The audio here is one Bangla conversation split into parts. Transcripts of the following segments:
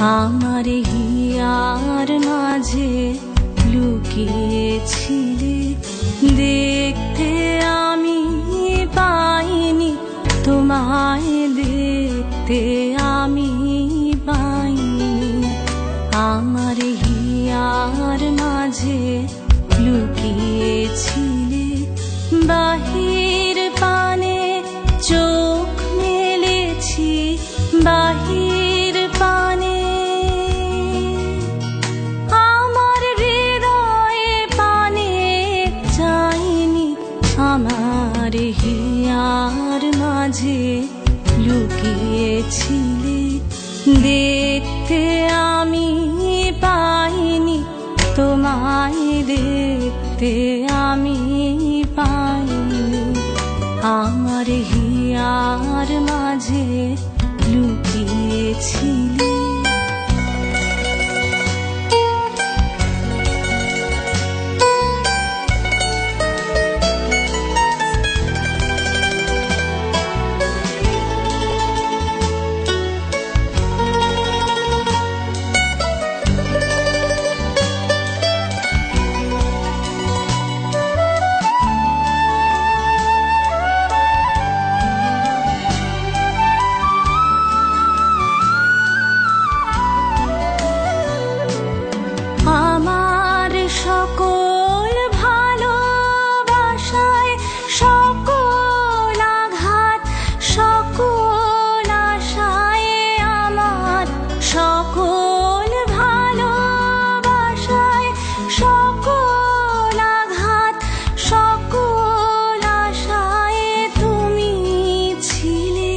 আমার হিয়ার মাঝে লুকিয়েছিলে, দেখতে আমি পাইনি তোমায়, দেখতে আমি পাইনি। আমার হিয়ার মাঝে লুকিয়েছিলে, বাহির পানে চোখ মেলেছি, বাহির পানে আমার হৃদয়ে পানে চাইনি। আমার হিয়ার মাঝে লুকিয়েছিলে, দেখতে আমি পাইনি তোমায়, দেখতে আমি পাইনি। আমার হিয়ার মাঝে লুকিয়েছিলে। আমার সকল ভালোবাসায়, সকল আঘাত, সকল আশায়, আমার সকল ভালোবাসায়, সকল আঘাত, সকল আশায় তুমি ছিলে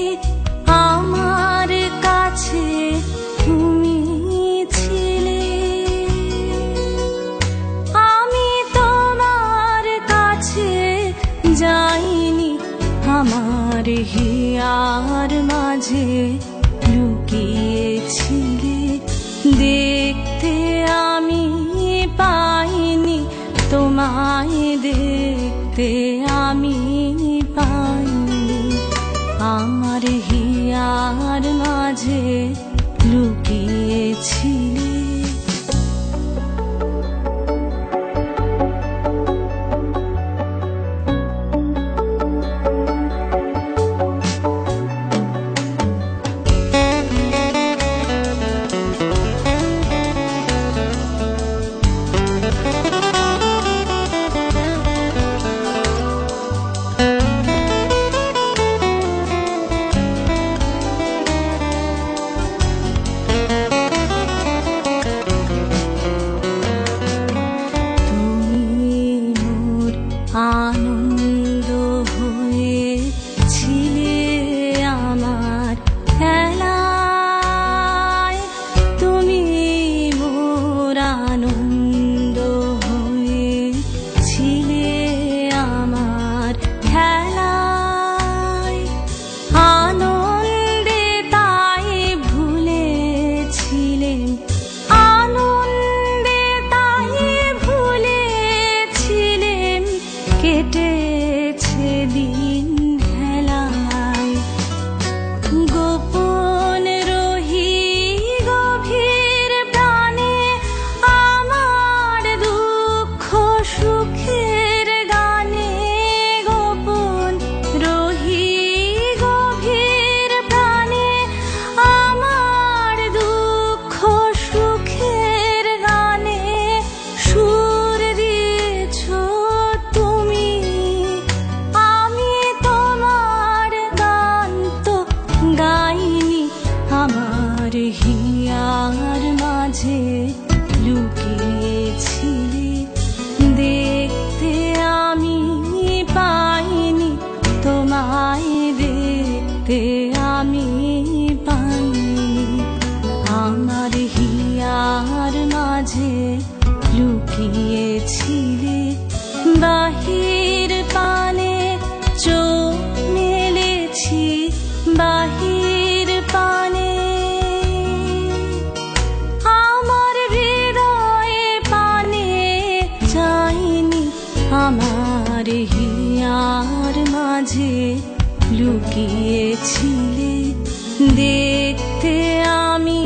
আমার কাছে, তুমি ছিলে। যাইনি আমার হিয়ার মাঝে লুকিয়েছিলে, দেখতে আমি পাইনি তোমায়, দেখতে আমি পাইনি। আমার হিয়ার মাঝে লুকিয়েছিলে। আনন্দ হয়েছিলে আমার খেলায়, তুমি মোর আনন্দ হয়েছিলে আমার খেলায়। আনন্দে তাই ভুলেছিলেন, আনন্দে তাই ভুলেছিলেন, কেটেছে দিন হেলায়। গোপন রহি গভীর প্রাণে আমার দুঃখ সুখের গানে, গোপন রহি গভীর প্রাণে আমার দুঃখ সুখের গানে সুর দিয়েছ তুমি। আমি তোমার গান তো গাইনি, আমার হিয়ার মাঝে লুকিয়েছিলে, দেখতে আমি পাইনি তোমায়, দেখতে আমি পাইনি। আমার হিয়ার মাঝে লুকিয়েছিলে, বাহির পানে চোখ মেলেছি, বাহির পানে আমার হৃদয়ে পানে চাইনি। আমার হিয়ার মাঝে লুকিয়েছিলে, দেখতে আমি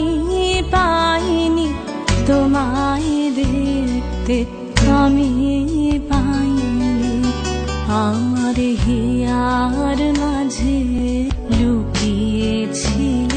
খুঁজতে আমি পাইনি, আমার হিয়ার মাঝে লুকিয়েছিল।